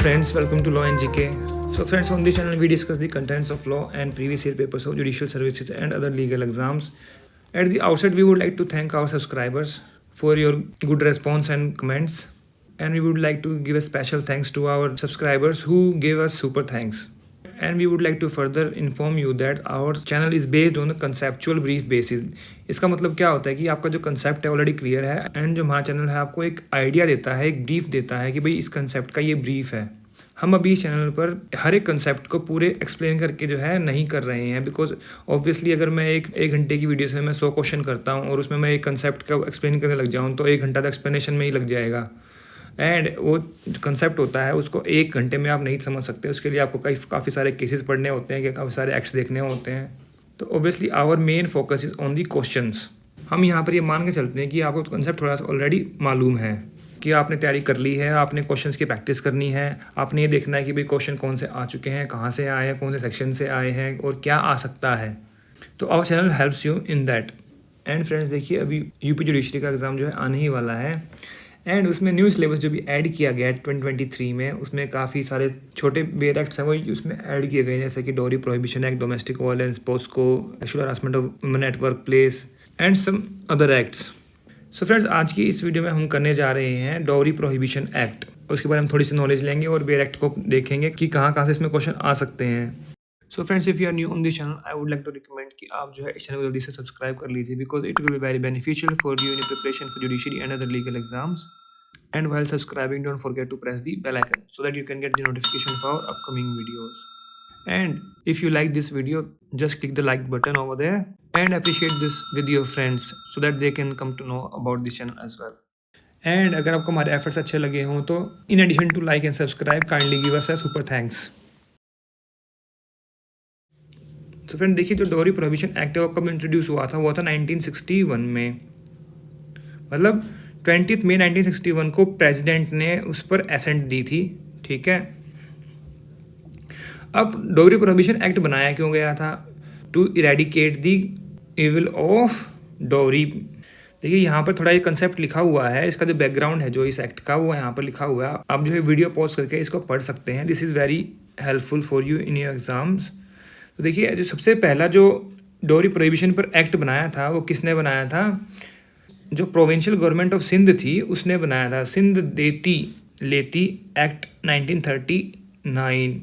friends, welcome to Law and GK. So friends, on this channel we discuss the contents of law and previous year papers of judicial services and other legal exams. At the outset, we would like to thank our subscribers for your good response and comments. And we would like to give a special thanks to our subscribers who gave us super thanks. And we would like to further inform you that our channel is based on a conceptual brief basis. इसका मतलब क्या होता है कि आपका जो concept है already clear है एंड जो हमारा चैनल है आपको एक आइडिया देता है, एक ब्रीफ देता है कि भाई इस कंसेप्ट का ये ब्रीफ है। हम अभी इस चैनल पर हर एक कंसेप्ट को पूरे एक्सप्लेन करके जो है नहीं कर रहे हैं, बिकॉज ऑब्वियसली अगर मैं एक घंटे की वीडियो से मैं 100 क्वेश्चन करता हूँ और उसमें मैं एक कंसेप्ट का एक्सप्लेन करने लग जाऊँ तो 1 घंटा तो एक्सप्लेनेशन में ही लग जाएगा। एंड वो कंसेप्ट होता है उसको 1 घंटे में आप नहीं समझ सकते, उसके लिए आपको काफ़ी सारे केसेस पढ़ने होते हैं, कि काफ़ी सारे एक्ट्स देखने होते हैं। तो obviously our main focus is on the questions. हम यहाँ पर ये मान के चलते हैं कि आपको कंसेप्ट थोड़ा सा ऑलरेडी मालूम है, कि आपने तैयारी कर ली है, आपने क्वेश्चंस की प्रैक्टिस करनी है, आपने ये देखना है कि भाई क्वेश्चन कौन से आ चुके हैं, कहाँ से आए हैं, कौन से सेक्शन से आए हैं और क्या आ सकता है। तो our channel helps you in that. And friends देखिए, अभी यूपी जुडिशरी का एग्ज़ाम जो है आने ही वाला है एंड उसमें न्यू सिलेबस जो भी ऐड किया गया है 2023 में, उसमें काफ़ी सारे छोटे बेल एक्ट्स हैं वो उसमें ऐड किए गए हैं, जैसे कि dowry prohibition act, domestic violence, POCSO, sexual harassment of women at workplace and some other acts. So friends, आज की इस वीडियो में हम करने जा रहे हैं डोरी प्रोहिबिशन एक्ट। उसके बारे में थोड़ी सी नॉलेज लेंगे और बेल एक्ट को देखेंगे कि कहाँ से इसमें क्वेश्चन आ सकते हैं। So friends, if you are new on this channel, I would like to recommend कि आप जो है इस चैनल को जल्दी से सब्सक्राइब कर लीजिए, because it will be very beneficial for you in preparation for judiciary and other legal exams. And while subscribing, don't forget to press the bell icon so that you can get the notification for our upcoming videos. And if you like this video, just click the like button over there and appreciate this with your friends so that they can come to know about this channel as well. And अगर आपको हमारे efforts अच्छे लगे हों तो in addition to like and subscribe, kindly give us a super thanks. तो friend देखिए, जो डोरी प्रोहिबिशन एक्ट है वो कब इंट्रोड्यूस हुआ था? वो था 1961 में, मतलब 20 मई 1961 को प्रेसिडेंट ने उस पर एसेंट दी थी। ठीक है, अब डोरी प्रोहिबिशन एक्ट बनाया क्यों गया था? To eradicate the evil of dowry. देखिए यहाँ पर थोड़ा ये कंसेप्ट लिखा हुआ है, इसका जो बैकग्राउंड है जो इस एक्ट का वो यहाँ पर लिखा हुआ है। आप जो है वीडियो पॉज करके इसको पढ़ सकते हैं। This is very helpful for you in your exams. तो देखिए, जो सबसे पहला जो डोरी प्रोहिबिशन पर एक्ट बनाया था वो किसने बनाया था? जो प्रोविंशियल गवर्नमेंट ऑफ सिंध थी उसने बनाया था, Sindh Deti Leti act 1939,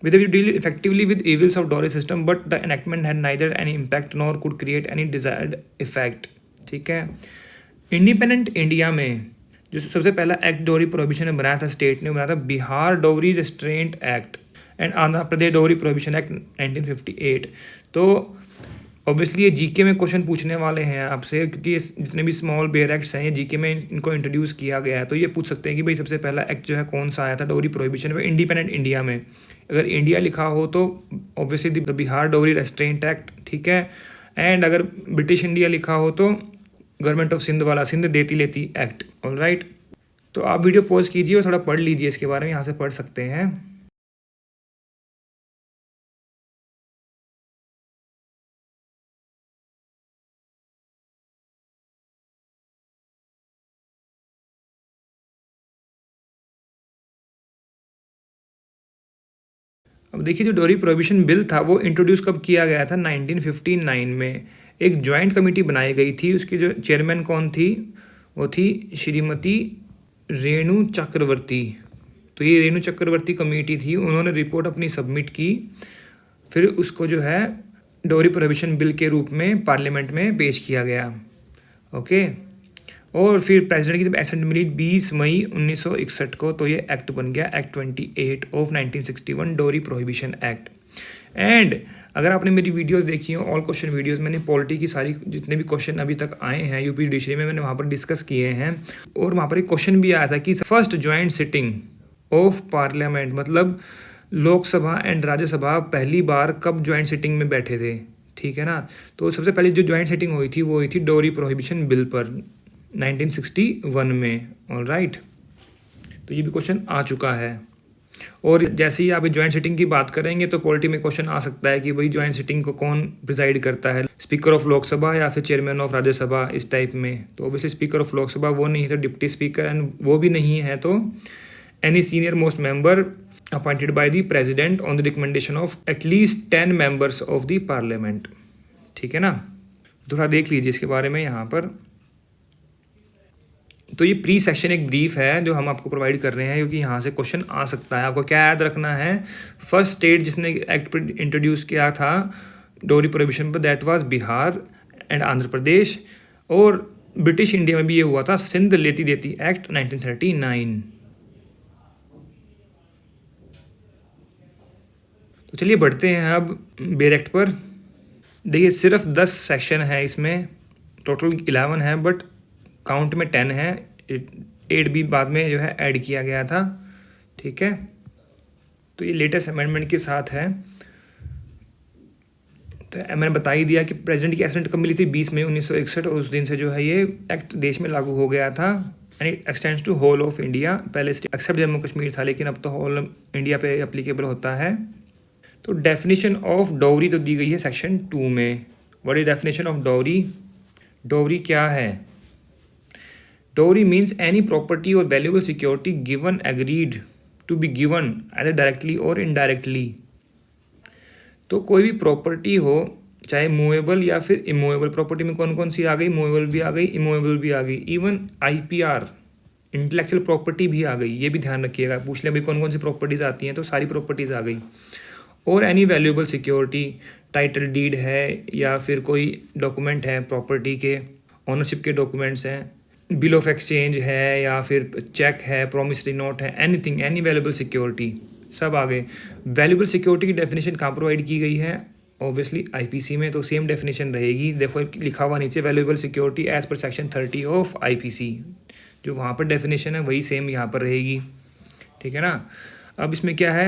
with to deal effectively with evils of dowry system, but the enactment had neither any impact nor could create any desired effect. ठीक है, इंडिपेंडेंट इंडिया में जो सबसे पहला एक्ट डोरी प्रोहिबिशन ने बनाया था, स्टेट ने बनाया था बिहार डोरी रिस्ट्रेंट एक्ट एंड आंध्र प्रदेश डोरी प्रोहिबिशन एक्ट 1958। तो ऑब्वियसली ये जीके में क्वेश्चन पूछने वाले हैं आपसे, क्योंकि ये जितने भी स्मॉल बेयर एक्ट्स हैं ये जीके में इनको इंट्रोड्यूस किया गया है। तो ये पूछ सकते हैं कि भाई सबसे पहला एक्ट जो है कौन सा आया था डोरी प्रोहिबिशन में इंडिपेंडेंट इंडिया में? अगर इंडिया लिखा हो तो ऑब्वियसली द बिहार डोरी रेस्ट्रेंट एक्ट। ठीक है, एंड अगर ब्रिटिश इंडिया लिखा हो तो गवर्नमेंट ऑफ सिंध वाला सिंध देती लेती एक्ट। ऑलराइट, तो आप वीडियो पॉज कीजिए और थोड़ा पढ़ लीजिए इसके बारे में, यहाँ से पढ़ सकते हैं। अब देखिए, जो डोरी प्रोहिबिशन बिल था वो इंट्रोड्यूस कब किया गया था? 1959 में। एक जॉइंट कमेटी बनाई गई थी, उसकी जो चेयरमैन कौन थी? वो थी श्रीमती रेणु चक्रवर्ती। तो ये रेणु चक्रवर्ती कमेटी थी, उन्होंने रिपोर्ट अपनी सबमिट की, फिर उसको जो है डोरी प्रोहिबिशन बिल के रूप में पार्लियामेंट में पेश किया गया। ओके, और फिर प्रेसिडेंट की जब एसेंट मिली 20 मई 1961 को, तो ये एक्ट बन गया एक्ट 28 ऑफ 1961 डोरी प्रोहिबिशन एक्ट। एंड अगर आपने मेरी वीडियोस देखी हो, ऑल क्वेश्चन वीडियोस, मैंने पॉलिटी की सारी जितने भी क्वेश्चन अभी तक आए हैं यूपी जुडिशरी में मैंने वहाँ पर डिस्कस किए हैं, और वहाँ पर एक क्वेश्चन भी आया था कि first joint sitting of parliament, मतलब लोकसभा एंड राज्यसभा पहली बार कब ज्वाइंट सिटिंग में बैठे थे? ठीक है ना, तो सबसे पहले जो ज्वाइंट सिटिंग हुई थी वो हुई थी डोरी प्रोहिबिशन बिल पर 1961 में। ऑलराइट, तो ये भी क्वेश्चन आ चुका है। और जैसे ही आप ज्वाइंट सिटिंग की बात करेंगे तो पॉलिटी में क्वेश्चन आ सकता है कि भाई ज्वाइंट सिटिंग को कौन प्रिजाइड करता है, स्पीकर ऑफ लोकसभा या फिर चेयरमैन ऑफ राज्यसभा, इस टाइप में। तो ऑब्वियसली स्पीकर ऑफ लोकसभा वो नहीं है तो डिप्टी स्पीकर, एंड वो भी नहीं है तो any senior most member appointed by the president on the recommendation of at least 10 members of the parliament. ठीक है ना, थोड़ा देख लीजिए इसके बारे में यहाँ पर। तो ये प्री सेशन एक ब्रीफ है जो हम आपको प्रोवाइड कर रहे हैं, क्योंकि यहाँ से क्वेश्चन आ सकता है। आपको क्या याद रखना है, फर्स्ट स्टेट जिसने एक्ट इंट्रोड्यूस किया था डोरी प्रोहिबिशन पर, that was Bihar and Andhra Pradesh. और ब्रिटिश इंडिया में भी ये हुआ था, सिंध लेती देती एक्ट 1939। तो चलिए बढ़ते हैं अब बेर एक्ट पर। देखिए सिर्फ 10 सेक्शन है इसमें, टोटल 11 है, बट काउंट में 10 है, 8 भी बाद में जो है ऐड किया गया था। ठीक है, तो ये लेटेस्ट अमेंडमेंट के साथ है। तो मैंने बता ही दिया कि प्रेसिडेंट की एसेंट कब मिली थी, 20 मई 1961, और उस दिन से जो है ये एक्ट देश में लागू हो गया था। And it extends to whole of India. पहले एक्सेप्ट जम्मू कश्मीर था, लेकिन अब तो होल इंडिया पे अप्लीकेबल होता है। तो डेफिनेशन ऑफ डॉवरी तो दी गई है सेक्शन 2 में। What is definition of dowry? Dowry क्या है? Dowry means any property or valuable security given agreed to be given either directly or indirectly. तो कोई भी प्रॉपर्टी हो, चाहे मूवेबल या फिर इमूवेबल। प्रॉपर्टी में कौन कौन सी आ गई? मूवेबल भी आ गई, इमूवेबल भी आ गई, इवन IPR इंटेलेक्चुअल प्रॉपर्टी भी आ गई। ये भी ध्यान रखिएगा, पूछ ले भाई कौन कौन सी प्रॉपर्टीज़ आती हैं, तो सारी प्रॉपर्टीज़ आ गई। और any valuable security, title deed है या फिर कोई डॉक्यूमेंट है प्रॉपर्टी के, ऑनरशिप के डॉक्यूमेंट्स हैं, बिल ऑफ एक्सचेंज है या फिर चेक है, प्रॉमिसरी नोट है, एनीथिंग, एनी वैल्यूएबल सिक्योरिटी, सब आ गए। वैल्यूएबल सिक्योरिटी की डेफिनेशन कहाँ प्रोवाइड की गई है? ऑब्वियसली IPC में, तो सेम डेफिनेशन रहेगी। देखो लिखा हुआ नीचे, वैल्यूएबल सिक्योरिटी एज पर सेक्शन 30 ऑफ IPC। जो वहाँ पर डेफिनेशन है वही सेम यहाँ पर रहेगी। ठीक है ना। अब इसमें क्या है,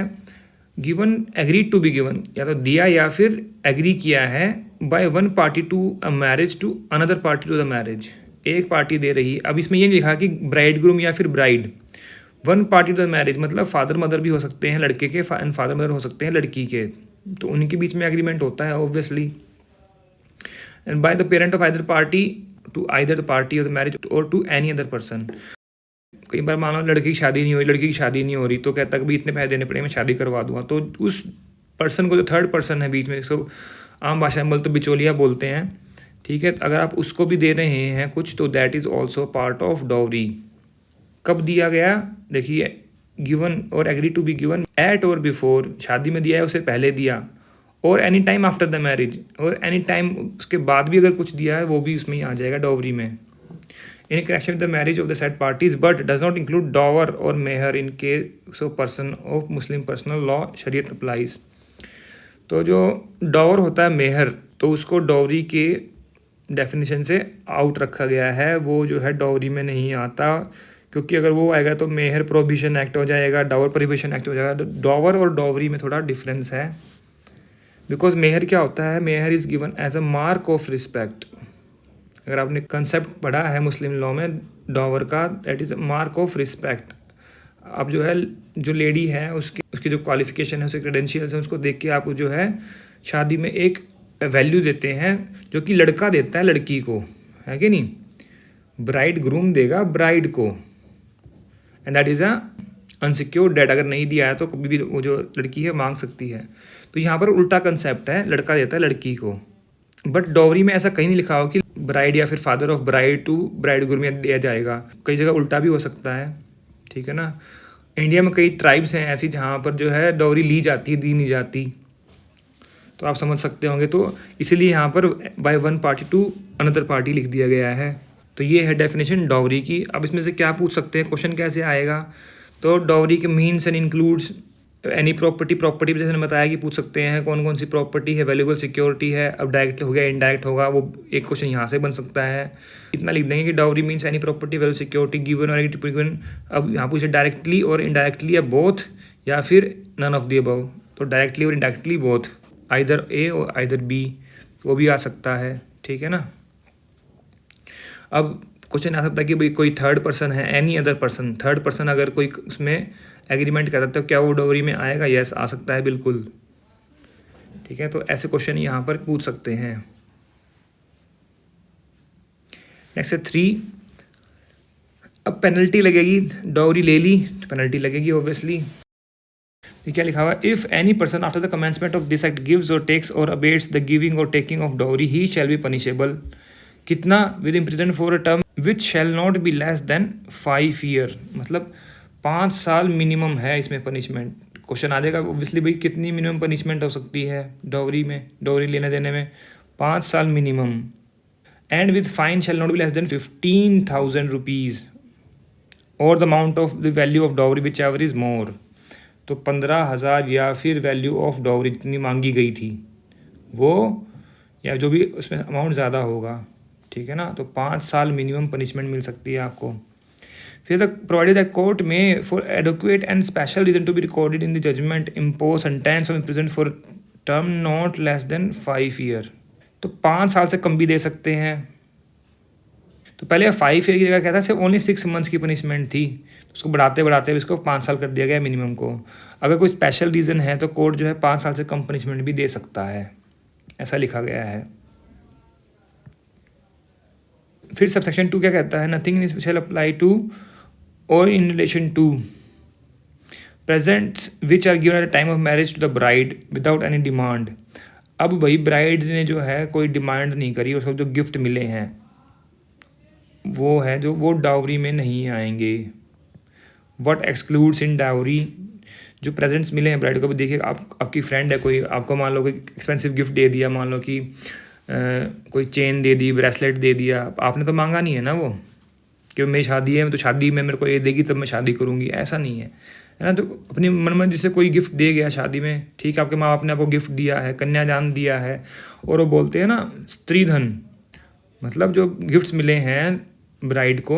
given agreed to be given, या तो दिया या फिर एग्री किया है by one party to a marriage to another party to the marriage. एक पार्टी दे रही। अब इसमें ये लिखा कि ब्राइड ग्रूम या फिर bride, one party to the marriage मतलब फादर मदर भी हो सकते हैं लड़के के, एंड फादर मदर हो सकते हैं लड़की के, तो उनके बीच में एग्रीमेंट होता है obviously. And by the parent of either party to either the party of the marriage और टू एनी अदर पर्सन। कई बार मान लो लड़की की शादी नहीं हुई, लड़की की शादी नहीं हो रही, तो कहता कि भाई इतने पैसे देने पड़े, मैं शादी करवा दूंगा। तो उस पर्सन को, जो थर्ड पर्सन है बीच में, इसको आम भाषा में बोलते तो बिचौलिया बोलते हैं। ठीक है, अगर आप उसको भी दे रहे हैं कुछ, तो that is also part of dowry. कब दिया गया? देखिए, गिवन और agree to be given at और बिफोर, शादी में दिया है उसे पहले दिया, और any time after the marriage, और एनी टाइम उसके बाद भी अगर कुछ दिया है वो भी उसमें ही आ जाएगा डॉवरी में। In connection with the marriage of the said parties but does not include dower और mehr in case of person of Muslim personal law Shariat applies. तो जो डॉवर होता है मेहर, तो उसको डॉवरी के डेफिनेशन से आउट रखा गया है, वो जो है डॉवरी में नहीं आता, क्योंकि अगर वो आएगा तो मेहर प्रोहिबिशन एक्ट हो जाएगा, डॉवर प्रोहिबिशन एक्ट हो जाएगा। तो डॉवर और डॉवरी में थोड़ा डिफरेंस है, बिकॉज मेहर क्या होता है, mehr is given as a mark of respect. अगर आपने कंसेप्ट पढ़ा है मुस्लिम लॉ में डॉवर का, that is a mark of respect. अब जो है, जो लेडी है उसकी जो क्वालिफिकेशन है, उसके क्रेडेंशियल्स हैं, उसको देख के आप जो है शादी में एक वैल्यू देते हैं, जो कि लड़का देता है लड़की को, है कि नहीं? ब्राइड ग्रूम देगा ब्राइड को, and that is a unsecured debt. अगर नहीं दिया है तो कभी भी वो जो लड़की है मांग सकती है। तो यहाँ पर उल्टा कंसेप्ट है, लड़का देता है लड़की को। बट डॉवरी में ऐसा कहीं नहीं लिखा हो कि ब्राइड या फिर father of bride to bride groom दिया जाएगा। कई जगह उल्टा भी हो सकता है। ठीक है ना। इंडिया में कई ट्राइब्स हैं ऐसी जहाँ पर जो है डॉवरी ली जाती है, दी नहीं जाती, तो आप समझ सकते होंगे। तो इसीलिए यहाँ पर by one party to another party लिख दिया गया है। तो ये है डेफिनेशन डॉवरी की। अब इसमें से क्या पूछ सकते हैं, क्वेश्चन कैसे आएगा? तो डॉवरी के means and includes any property, property जैसे मैंने बताया कि पूछ सकते हैं कौन कौन सी प्रॉपर्टी है, वैल्यूएबल सिक्योरिटी है। अब डायरेक्ट हो गया, इनडायरेक्ट होगा, वो एक क्वेश्चन यहाँ से बन सकता है। इतना लिख देंगे कि dowry means any property value security given और गिवन। अब यहाँ पूछे डायरेक्टली और इनडायरेक्टली या बोथ, या फिर नन ऑफ द अबव। तो directly or indirectly both, either ए और आइदर बी, वो भी आ सकता है। ठीक है ना। अब क्वेश्चन आ सकता है कि भाई कोई थर्ड पर्सन है, any other person, third person अगर कोई उसमें एग्रीमेंट करता है तो क्या वो डॉवरी में आएगा? यस, आ सकता है, बिल्कुल। ठीक है, तो ऐसे क्वेश्चन यहाँ पर पूछ सकते हैं। नेक्स्ट है 3। अब पेनल्टी लगेगी, डाउरी ले ली तो पेनल्टी लगेगी ऑब्वियसली। ये क्या लिखा हुआ है, if any person after the commencement of this act gives और टेक्स और अबेट्स द गिविंग और taking of dowry he shall be punishable कितना, with imprison for a term which shall not be less than 5 year, मतलब 5 साल minimum है इसमें punishment. Question आ जाएगा obviously भाई कितनी मिनिमम पनिशमेंट हो सकती है डाउरी में, डाउरी लेने देने में, 5 साल minimum. And with fine shall not be less than 15,000 rupees और the amount of the value of dowry whichever is more, तो 15,000 या फिर वैल्यू ऑफ डाउरी जितनी मांगी गई थी वो, या जो भी उसमें अमाउंट ज़्यादा होगा, ठीक है ना। तो 5 साल मिनिमम पनिशमेंट मिल सकती है आपको। फिर द प्रोवाइडेड द कोर्ट में for adequate and special reason to be recorded in the judgment impose sentence of imprisonment for term not less than 5 year, तो 5 साल से कम भी दे सकते हैं। तो पहले 5 ईयर की जगह क्या था, सिर्फ ओनली 6 मंथ्स की पनिशमेंट थी, तो उसको बढ़ाते बढ़ाते इसको 5 साल कर दिया गया मिनिमम को। अगर कोई स्पेशल रीज़न है तो कोर्ट जो है 5 साल से कम पनिशमेंट भी दे सकता है, ऐसा लिखा गया है। फिर सबसेक्शन 2 क्या कहता है, nothing in special apply to और in relation to presents which are given at the time of marriage to the bride without any demand. अब भाई ब्राइड ने जो है कोई डिमांड नहीं करी, उसको जो गिफ्ट मिले हैं वो है जो वो डाउरी में नहीं आएंगे। व्हाट एक्सक्लूड्स इन डाउरी, जो प्रेजेंट्स मिले हैं ब्राइड को भी, देखिए आपकी फ्रेंड है कोई, आपको मान लो कोई एक्सपेंसिव गिफ्ट दे दिया, मान लो कि कोई चेन दे दी, ब्रेसलेट दे दिया, आपने तो मांगा नहीं है ना वो, कि मेरी शादी है तो शादी में मेरे को ये देगी तब मैं शादी करूँगी, ऐसा नहीं है ना। तो अपनी मनमर्जी से कोई गिफ्ट दे गया शादी में, ठीक है, आपके माँ बाप ने आपको गिफ्ट दिया है, कन्यादान दिया है, और वो बोलते हैं ना स्त्रीधन, मतलब जो गिफ्ट्स मिले हैं ब्राइड को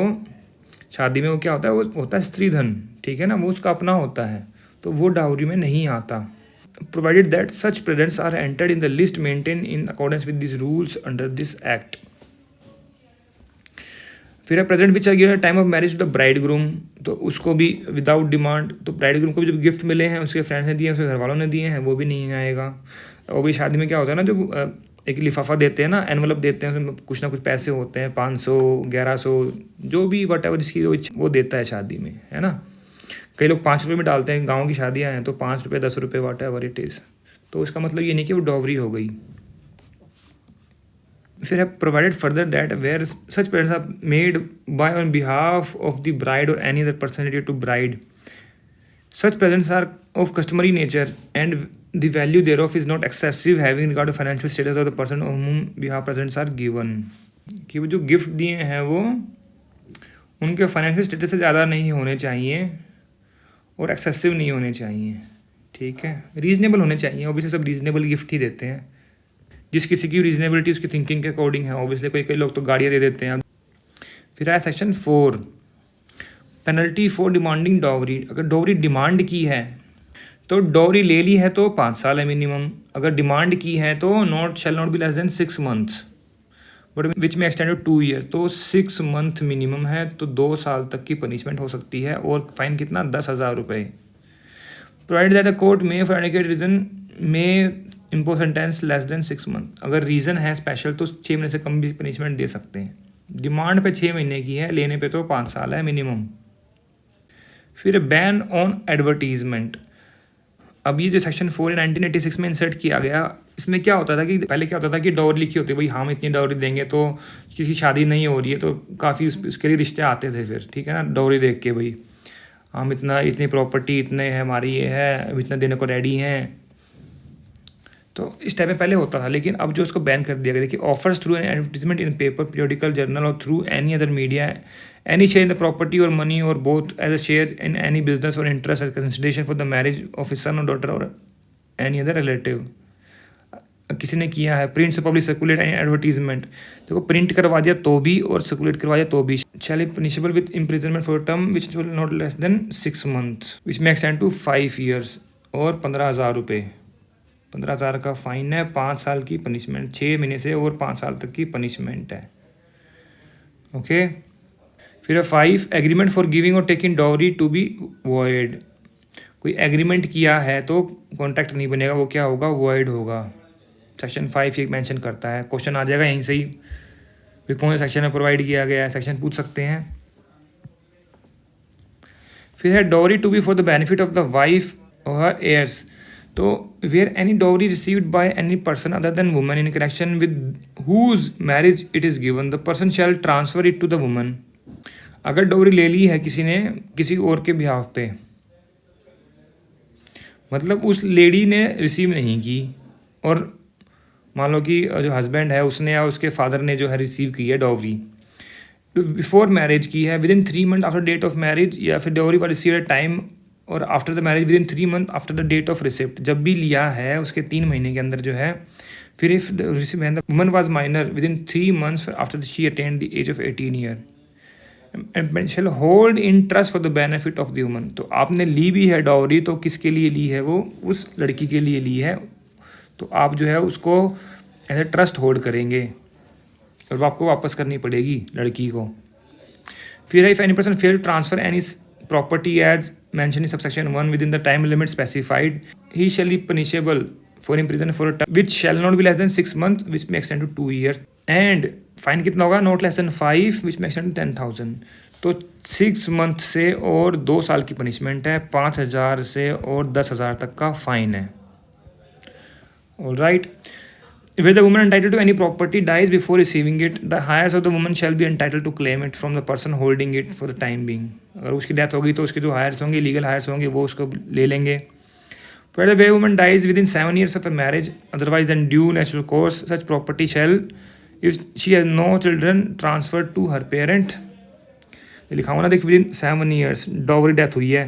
शादी में वो क्या होता है, वो होता है स्त्रीधन, ठीक है ना, वो उसका अपना होता है, तो वो डाउरी में नहीं आता। Provided that such presents are entered in the list maintain in accordance with this rules under this act. फिर है present which are given time of marriage to the bride groom, तो उसको भी विदाउट डिमांड, तो bride groom को भी जो gift मिले हैं उसके फ्रेंड्स ने दिए हैं, उसके घर वालों ने दिए हैं, वो भी नहीं आएगा। और भी शादी में क्या होता है ना, जो एक लिफाफा देते हैं ना, एनवलप देते हैं, उसमें कुछ ना कुछ पैसे होते हैं, 500 1100 जो भी वट एवर जिसकी वो देता है शादी में, है ना। कई लोग 5 रुपये में डालते हैं, गाँव की शादियाँ हैं तो 5 रुपये 10 रुपये वट एवर इट इज़, तो उसका मतलब ये नहीं कि वो डॉवरी हो गई। फिर है provided further that where such payments are made by on behalf of the bride और any other person related to bride, such presents are of customary nature and the value thereof is not excessive having regard to financial status of the person of whom behalf presents are given, कि वो जो gift दिए हैं वो उनके financial status से ज़्यादा नहीं होने चाहिए और एक्सेसिव नहीं होने चाहिए, ठीक है, रीजनेबल होने चाहिए। ऑब्वियसली सब रीजनेबल गिफ्ट ही देते हैं, जिस किसी की रीजनेबिलिटी उसकी थिंकिंग के अकॉर्डिंग है। ऑब्वियसली कई लोग तो गाड़ियाँ दे देते हैं। फिर आया section 4, penalty for demanding dowry. अगर डाउरी डिमांड की है तो डाउरी ले ली है तो 5 साल है मिनिमम, अगर डिमांड की है तो शैल not be less than 6 months but which में एक्सटेंड टू 2 ईयर, तो 6 मंथ मिनिमम है, तो 2 साल तक की पनिशमेंट हो सकती है, और फाइन कितना, 10,000 रुपये। प्रोवाइड दैट द कोर्ट में फॉर एडिकेट रीजन में impose sentence less than 6 month, अगर रीज़न है स्पेशल तो 6 महीने से कम भी पनिशमेंट दे सकते हैं। डिमांड पे 6 महीने की है, लेने पे तो 5 साल है मिनिमम। फिर बैन ऑन एडवर्टीजमेंट। अब ये जो सेक्शन 4 1986 में इंसर्ट किया गया, इसमें क्या होता था कि पहले क्या होता था कि डाउरी लिखी होती है, भाई हम इतनी डाउरी देंगे, तो किसी शादी नहीं हो रही है तो काफ़ी उसके लिए रिश्ते आते थे फिर, ठीक है ना, डाउरी देख के भाई हम इतनी प्रॉपर्टी इतने है हमारी, ये है इतना देने को रेडी हैं, तो इस टाइप में पहले होता था। लेकिन अब जो उसको बैन कर दिया गया, देखिए offers through an advertisement in paper periodical journal और through any other media any share in the property और मनी और both as a share in any business और interest as consideration for the marriage of son और daughter और any other relative. किसी ने किया है प्रिंट से पब्लिक सर्कुलेट एनी एडवर्टीजमेंट, देखो प्रिंट करवा दिया तो भी और सर्कुलेट करवा दिया तो भी, शैल be punishable with imprisonment for term which will not less than 6 month विच में एक्सटेंड टू 5 ईयर्स और 15,000 रुपये। 15,000 का फाइन है, 5 साल की पनिशमेंट, 6 महीने से और 5 साल तक की पनिशमेंट है। ओके। फिर 5 एग्रीमेंट फॉर गिविंग और taking dowry to be void. कोई एग्रीमेंट किया है तो कॉन्ट्रैक्ट नहीं बनेगा, वो क्या होगा, वॉइड होगा। सेक्शन 5 ये मेंशन करता है, क्वेश्चन आ जाएगा यहीं से ही, फिर कौन से सेक्शन में प्रोवाइड किया गया है, सेक्शन पूछ सकते हैं। फिर है dowry to be for the benefit of the wife और हर एयर्स। तो where any dowry received by any person other than woman in connection with whose marriage it is given the person shall transfer it to the woman. अगर dowry ले ली है किसी ने किसी और के बिहाफ पे, मतलब उस लेडी ने रिसीव नहीं की, और मान लो कि जो हस्बैंड है उसने या उसके फादर ने जो है रिसीव की है डॉवरी, बिफोर मैरिज की है, within 3 month after date of marriage, या फिर dowry was received at time और after the marriage within 3 month after the date of receipt, जब भी लिया है उसके 3 महीने के अंदर जो है। फिर if the woman was minor within 3 months after she attend the age of 18 year and shall hold in trust for the benefit of the woman. तो आपने ली भी है डॉवरी, तो किसके लिए ली है? वो उस लड़की के लिए ली है, तो आप जो है उसको ऐसे ट्रस्ट होल्ड करेंगे और वो आपको वापस करनी पड़ेगी लड़की को। फिर if any person fail to transfer any property as mention in subsection 1 within the time limit specified, he shall be punishable for imprison for a term which shall not be less than 6 month which may extend to 2 years, and fine कितना होगा? Not less than 5 which may extend to 10,000। तो 6 month से और 2 साल की punishment है, 5,000 से और 10,000 तक का फाइन है। Alright. Where the woman entitled to any property dies before receiving it, the heirs of the woman shall be entitled to claim it from the person holding it for the time being. अगर उसकी death होगी तो उसके जो heirs होंगे, legal heirs होंगे, वो उसको ले लेंगे। Where the woman dies within 7 years of a marriage, otherwise than due natural course, such property shall, if she has no children, transferred to her parent. लिखा हुआ ना देख, within 7 years डॉवरी डेथ हुई है,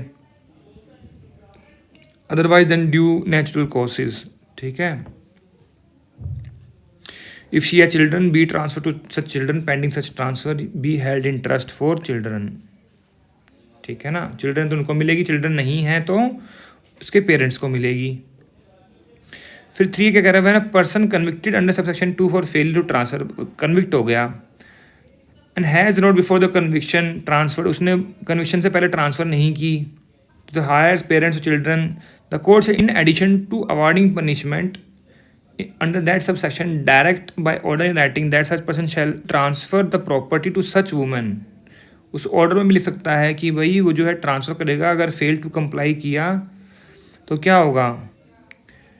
otherwise than due natural causes, ठीक है। If she has children, be transferred to such children pending such transfer, be held in trust for children, ठीक है ना। चिल्ड्रन तो उनको मिलेगी, चिल्ड्रन नहीं है तो उसके पेरेंट्स को मिलेगी। फिर 3 क्या कह रहा है ना, person convicted under subsection 2 for failure to transfer, convict हो गया and has not before the conviction transfer, उसने कन्विक्शन से पहले ट्रांसफर नहीं की, तो the heirs parents children, the court in addition to awarding punishment under that subsection direct by order in writing that such person shall transfer the property to such woman। उस order में भी लिख सकता है कि भाई वो जो है ट्रांसफ़र करेगा, अगर फेल टू कंप्लाई किया तो क्या होगा?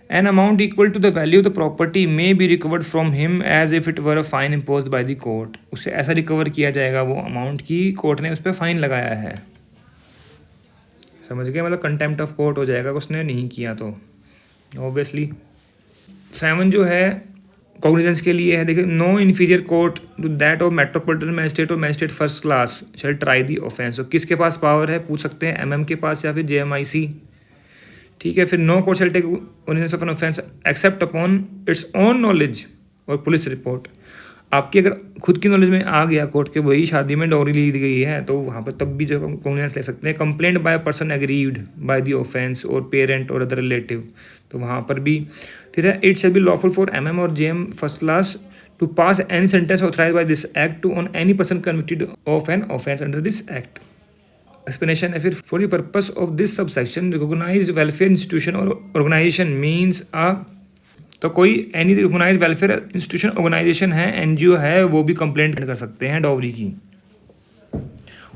An amount equal to the value of the property may be recovered from him as if it were a fine imposed by the court. उससे ऐसा रिकवर किया जाएगा वो अमाउंट की कोर्ट ने उस पर फाइन लगाया है, समझ गए? मतलब कंटेम्प्ट ऑफ कोर्ट हो जाएगा उसने नहीं किया तो, ऑब्वियसली। 7 जो है कॉग्निजेंस के लिए है, देखिए, no inferior court to that of metropolitan magistrate और magistrate first class shall try the offence. तो किसके पास पावर है पूछ सकते हैं, एमएम के पास या फिर जेएमआईसी, ठीक है। फिर no court shall take cognizance of an offence except upon its own knowledge और पुलिस रिपोर्ट। आपकी अगर खुद की नॉलेज में आ गया कोर्ट के वही शादी में डॉवरी ली गई है तो वहाँ पर तब भी जो कॉग्निजेंस ले सकते हैं। Complaint by person aggrieved by the offence और पेरेंट और अदर रिलेटिव, तो वहाँ पर भी। फिर है it shall be lawful for MM और JM first class to pass any sentence authorized by this act to on any person convicted of an offence under this act. Explanation है फिर, for the purpose of this subsection recognized welfare institution और organization means a, तो कोई any recognised welfare institution organisation है, NGO है, वो भी complaint कर सकते हैं डॉवरी की।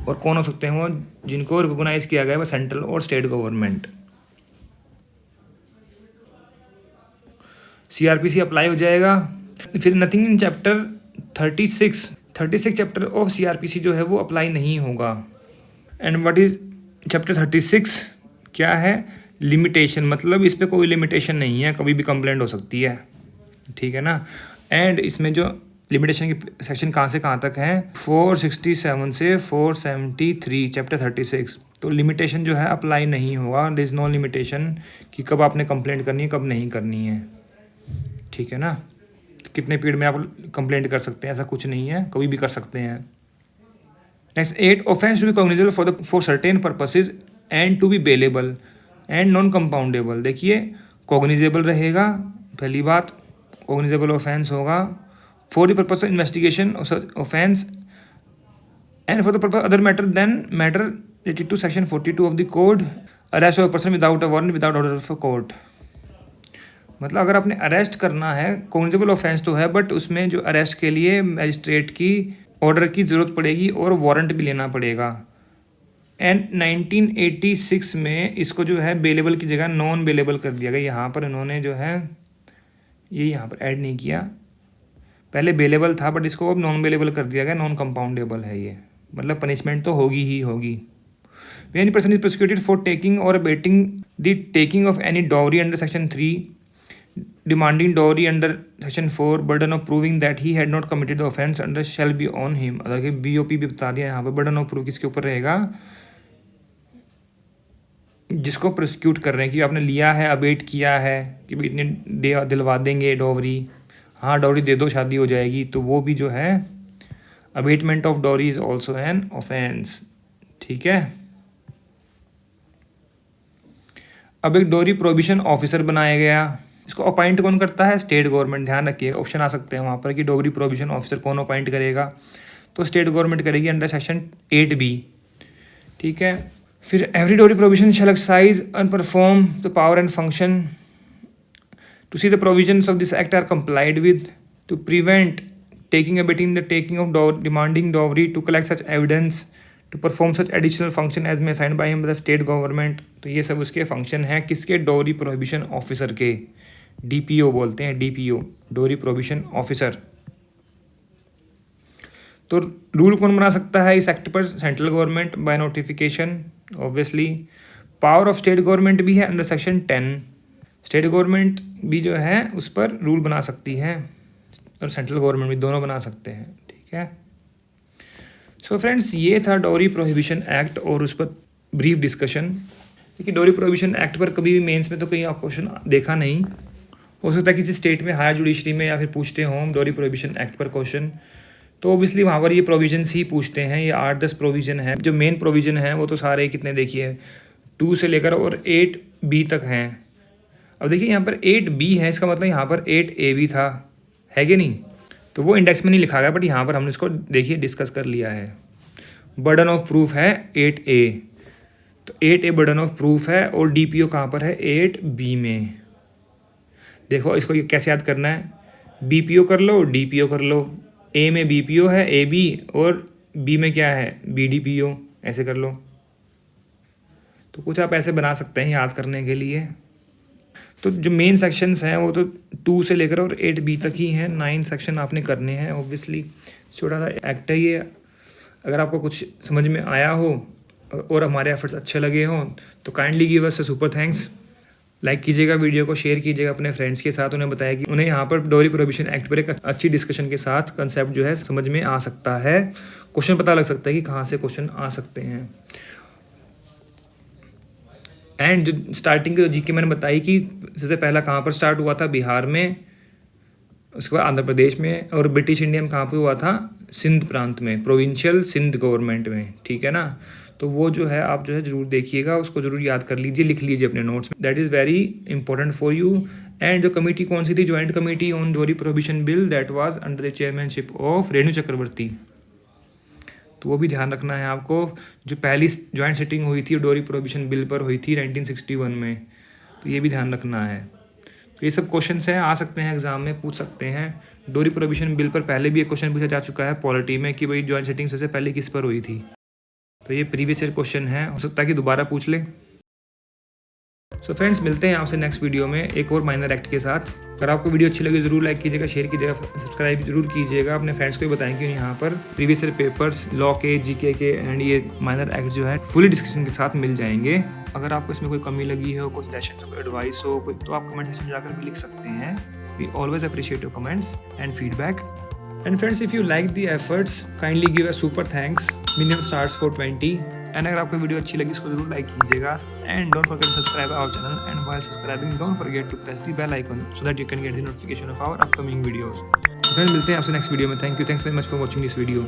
और कौन हो सकते हैं वो? जिनको रिकॉग्नाइज किया गया है वो सेंट्रल और स्टेट गवर्नमेंट। सीआरपीसी अप्लाई हो जाएगा। फिर nothing in chapter 36 chapter of CrPC जो है वो अप्लाई नहीं होगा। And what is chapter 36? क्या है? लिमिटेशन, मतलब इस पर कोई लिमिटेशन नहीं है, कभी भी कंप्लेंट हो सकती है, ठीक है ना। एंड इसमें जो लिमिटेशन की सेक्शन कहाँ से कहाँ तक है? 467 से 473 चैप्टर 36। तो लिमिटेशन जो है अप्लाई नहीं होगा। देयर इज नो लिमिटेशन कि कब आपने कंप्लेंट करनी है कब नहीं करनी है, ठीक है ना। कितने पीरियड में आप कंप्लेंट कर सकते हैं, ऐसा कुछ नहीं है, कभी भी कर सकते हैं। Next 8, offence to be cognizable for certain purposes and to be bailable and non compoundable. देखिए, कॉग्निजेबल रहेगा, पहली बात, कॉग्निजेबल ऑफेंस होगा for the purpose of investigation offence and for the purpose other matter than matter related to section 42 of the code, arrest of person without a warrant without order of court. मतलब अगर आपने arrest करना है, cognizable offence तो है, but उसमें जो arrest के लिए मजिस्ट्रेट की ऑर्डर की ज़रूरत पड़ेगी और वारंट भी लेना पड़ेगा, एंड 1986 में इसको जो है बेलेबल की जगह नॉन बेलेबल कर दिया गया। यहाँ पर इन्होंने जो है ये यहाँ पर ऐड नहीं किया, पहले बेलेबल था बट इसको अब नॉन बेलेबल कर दिया गया, नॉन कंपाउंडेबल है ये, मतलब पनिशमेंट तो होगी ही होगी। When any person is prosecuted for taking or abating the taking of any dowry under section 3, demanding dowry under section 4, burden of proving that he had not committed the offence under shall be on him। अगर BOP भी बता दिया यहाँ पर, burden of proof किसके ऊपर रहेगा, जिसको प्रोसिक्यूट कर रहे हैं कि आपने लिया है, अबेट किया है कि भाई इतने दिलवा देंगे डॉवरी, हाँ डॉवरी दे दो शादी हो जाएगी, तो वो भी जो है abetment of dowry is also an offence. ठीक है, अब एक डोरी प्रोहिबिशन ऑफिसर बनाया गया, इसको अपॉइंट कौन करता है, स्टेट गवर्नमेंट। ध्यान रखिए, ऑप्शन आ सकते हैं वहाँ पर कि डोरी प्रोहिबिशन ऑफिसर कौन अपॉइंट करेगा, तो स्टेट गवर्नमेंट करेगी अंडर सेक्शन 8B। ठीक है, फिर every dowry prohibition shall exercise and perform the power and function to see the provisions of this act are complied with, to prevent taking abating the taking of demanding dowry, to collect such evidence, to perform such additional function as may assigned by him by the state government। तो ये सब उसके function हैं किसके, डोरी prohibition officer के, DPO बोलते हैं, DPO डोरी प्रोहिबिशन ऑफिसर। तो रूल कौन बना सकता है इस एक्ट पर, central government by notification obviously. Power of state government भी है अंडर सेक्शन 10, स्टेट गवर्नमेंट भी जो है उस पर रूल बना सकती है और सेंट्रल गवर्नमेंट भी, दोनों बना सकते हैं। ठीक है, सो फ्रेंड्स ये था डोरी प्रोहिबिशन एक्ट और उस पर ब्रीफ डिस्कशन। क्योंकि डोरी प्रोहिबिशन एक्ट पर कभी भी मेंस में तो कहीं आप क्वेश्चन देखा नहीं, हो सकता है किसी स्टेट में हायर जुडिशरी में या फिर पूछते हों डोरी प्रोहिबिशन एक्ट पर क्वेश्चन, तो ओबियसली वहाँ पर ये प्रोविजन्स ही पूछते हैं। ये 8-10 प्रोविज़न है, जो मेन प्रोविज़न है वो तो सारे कितने देखिए 2 से लेकर और 8B तक हैं। अब देखिए यहाँ पर 8B है, इसका मतलब यहाँ पर 8A भी था, है कि नहीं, तो वो इंडेक्स में नहीं लिखा गया बट यहाँ पर हमने इसको देखिए डिस्कस कर लिया है। बर्डन ऑफ प्रूफ है 8A, तो 8A बर्डन ऑफ प्रूफ है और DPO कहाँ पर है, 8B में। देखो इसको ये कैसे याद करना है, BPO कर लो, DPO कर लो, A में BPO है AB और B में क्या है BDPO, ऐसे कर लो। तो कुछ आप ऐसे बना सकते हैं याद करने के लिए। तो जो मेन सेक्शंस हैं वो तो 2 से लेकर और 8B तक ही हैं, 9 सेक्शन आपने करने हैं ऑब्वियसली। छोटा सा एक्ट है ये, अगर आपको कुछ समझ में आया हो और हमारे एफर्ट्स अच्छे लगे हों तो काइंडली गिव अस अ सुपर थैंक्स। लाइक कीजिएगा वीडियो को, शेयर कीजिएगा अपने फ्रेंड्स के साथ, उन्हें बताया कि उन्हें यहाँ पर डोरी प्रोहिबिशन एक्ट पर एक अच्छी डिस्कशन के साथ कंसेप्ट जो है समझ में आ सकता है, क्वेश्चन पता लग सकता है कि कहाँ से क्वेश्चन आ सकते हैं। एंड जो स्टार्टिंग की जीके मैंने बताई कि सबसे पहला कहाँ पर स्टार्ट हुआ था, बिहार में, उसके बाद आंध्र प्रदेश में, और ब्रिटिश इंडिया में कहाँ पे हुआ था, सिंध प्रांत में, प्रोविंशियल सिंध गवर्नमेंट में। ठीक है ना, तो वो जो है आप जो है ज़रूर देखिएगा, उसको ज़रूर याद कर लीजिए, लिख लीजिए अपने नोट्स में, that is very important for you. And जो कमेटी कौन सी थी, joint committee on dowry prohibition bill, that was under the chairmanship of Renu Chakravarti. तो वो भी ध्यान रखना है आपको। जो पहली ज्वाइंट सिटिंग हुई थी डोरी प्रोहिबिशन बिल पर हुई थी 1961 में, तो ये भी ध्यान रखना है। तो ये सब क्वेश्चंस हैं, आ सकते हैं एग्जाम में, पूछ सकते हैं। डोरी प्रोहिबिशन बिल पर पहले भी एक क्वेश्चन पूछा जा चुका है पॉलिटी में कि भाई ज्वाइंट सिटिंग सबसे पहले किस पर हुई थी, तो ये प्रीवियस ईयर क्वेश्चन है, हो सकता है कि दोबारा पूछ ले। सो फ्रेंड्स मिलते हैं आपसे नेक्स्ट वीडियो में एक और माइनर एक्ट के साथ। अगर आपको वीडियो अच्छी लगी ज़रूर लाइक कीजिएगा, शेयर कीजिएगा, सब्सक्राइब जरूर कीजिएगा, अपने फ्रेंड्स को भी बताएं कि यहाँ पर प्रीवियस ईयर पेपर्स लॉ के, जीके के एंड ये माइनर एक्ट जो है फुली डिस्कशन के साथ मिल जाएंगे। अगर आपको इसमें कोई कमी लगी हो, कोई सजेशन हो, कोई एडवाइस हो, तो आप कमेंट सेक्शन में जाकर भी लिख सकते हैं। We always appreciate your comments and feedback. And friends if you like the efforts kindly give a super thanks, minimum stars for 20। And अगर आपको वीडियो अच्छी लगी इसको जरूर लाइक कीजिएगा and don't forget to subscribe our channel and while subscribing don't forget to press the bell icon so that you can get the notification of our upcoming videos. Friends मिलते हैं आपसे next video में। Thanks very much for watching this video.